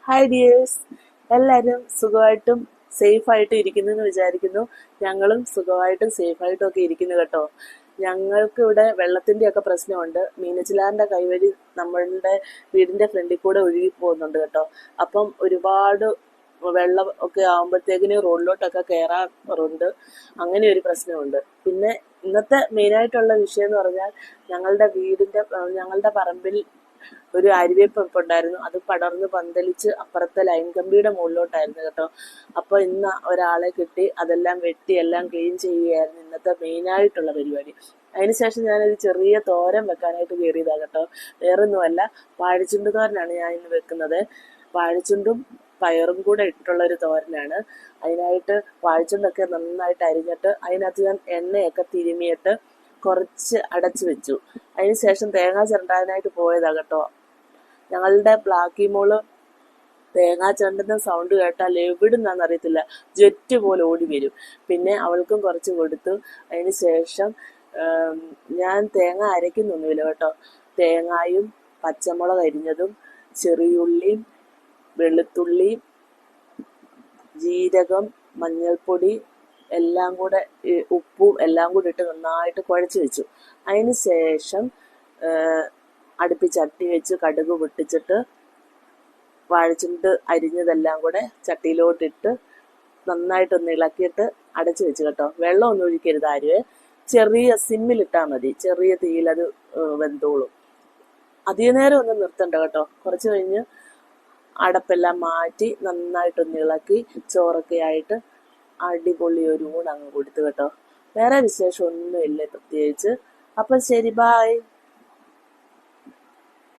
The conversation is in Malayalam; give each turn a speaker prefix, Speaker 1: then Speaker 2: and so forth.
Speaker 1: ഹായ് ഡിയേഴ്സ്, എല്ലാവരും സുഖമായിട്ടും സേഫായിട്ടും ഇരിക്കുന്നു എന്ന് വിചാരിക്കുന്നു. ഞങ്ങളും സുഖമായിട്ടും സേഫായിട്ടും ഒക്കെ ഇരിക്കുന്നു കേട്ടോ. ഞങ്ങൾക്ക് ഇവിടെ വെള്ളത്തിൻ്റെ ഒക്കെ പ്രശ്നമുണ്ട്. മീനച്ചിലാറിൻ്റെ കൈവഴി നമ്മളുടെ വീടിൻ്റെ ഫ്രണ്ടിൽ കൂടെ ഒഴുകി പോകുന്നുണ്ട് കേട്ടോ. അപ്പം ഒരുപാട് വെള്ളം ഒക്കെ ആകുമ്പോഴത്തേക്കിന് റോഡിലോട്ടൊക്കെ കയറാറുണ്ട്. അങ്ങനെ ഒരു പ്രശ്നമുണ്ട്. പിന്നെ ഇന്നത്തെ മെയിനായിട്ടുള്ള വിഷയം എന്ന് പറഞ്ഞാൽ ഞങ്ങളുടെ പറമ്പിൽ ഒരു അരിവേപ്പ് ഉണ്ടായിരുന്നു. അത് പടർന്ന് പന്തലിച്ച് അപ്പുറത്തെ ലൈൻ കമ്പിയുടെ മുകളിലോട്ടായിരുന്നു കേട്ടോ. അപ്പോൾ ഇന്ന് ഒരാളെ കിട്ടി അതെല്ലാം വെട്ടി എല്ലാം ക്ലീൻ ചെയ്യുകയായിരുന്നു ഇന്നത്തെ മെയിനായിട്ടുള്ള പരിപാടി. അതിനുശേഷം ഞാനൊരു ചെറിയ തോരൻ വെക്കാനായിട്ട് കയറിയതാണ് കേട്ടോ. വേറൊന്നുമല്ല, വാഴച്ചുണ്ട് തോരനാണ് ഞാൻ ഇന്ന് വെക്കുന്നത്. വാഴച്ചുണ്ടും പയറും കൂടെ ഇട്ടുള്ളൊരു തോരനാണ്. അതിനായിട്ട് വാഴച്ചുണ്ടൊക്കെ നന്നായിട്ട് അരിഞ്ഞിട്ട് അതിനകത്ത് ഞാൻ എണ്ണയൊക്കെ തിരുമിയിട്ട് കുറച്ച് അടച്ചു വെച്ചു. അതിന് ശേഷം തേങ്ങ ചിരണ്ടാനായിട്ട് പോയതാ കേട്ടോ. ഞങ്ങളുടെ ബ്ലാക്കി മോള് തേങ്ങ ചിരണ്ടുന്ന സൗണ്ട് കേട്ടാൽ എവിടുന്നാന്ന് അറിയത്തില്ല, ജെറ്റ് പോലെ ഓടി വരും. പിന്നെ അവൾക്കും കുറച്ച് കൊടുത്തു. അതിന് ശേഷം ഞാൻ തേങ്ങ അരയ്ക്കുന്നൊന്നുമില്ല കേട്ടോ. തേങ്ങായും പച്ചമുളക് അരിഞ്ഞതും ചെറിയുള്ളിയും വെളുത്തുള്ളിയും ജീരകം മഞ്ഞൾപ്പൊടി എല്ലാം കൂടെ ഉപ്പും എല്ലാം കൂടി ഇട്ട് നന്നായിട്ട് കുഴച്ച് വെച്ചു. അതിന് ശേഷം അടുപ്പിൽ ചട്ടി വെച്ച് കടുക് പൊട്ടിച്ചിട്ട് വാഴച്ചുണ്ട് അരിഞ്ഞതെല്ലാം കൂടെ ചട്ടിയിലോട്ടിട്ട് നന്നായിട്ടൊന്ന് ഇളക്കിയിട്ട് അടച്ചു വെച്ച് കേട്ടോ. വെള്ളമൊന്നും ഒഴിക്കരുത് ആരും. ചെറിയ സിമ്മിലിട്ടാൽ മതി, ചെറിയ തീയിലത് വെന്തോളും. അധിക നേരം ഒന്നും നിർത്തണ്ട കേട്ടോ. കുറച്ച് കഴിഞ്ഞ് അടപ്പെല്ലാം മാറ്റി നന്നായിട്ടൊന്ന് ഇളക്കി ചോറൊക്കെ ആയിട്ട് അടിപൊളി ഒരു ഊണങ്ങ് കൊടുത്തു കേട്ടോ. വേറെ വിശേഷം ഒന്നുമില്ല പ്രത്യേകിച്ച്. അപ്പം ശരി, ബായ്.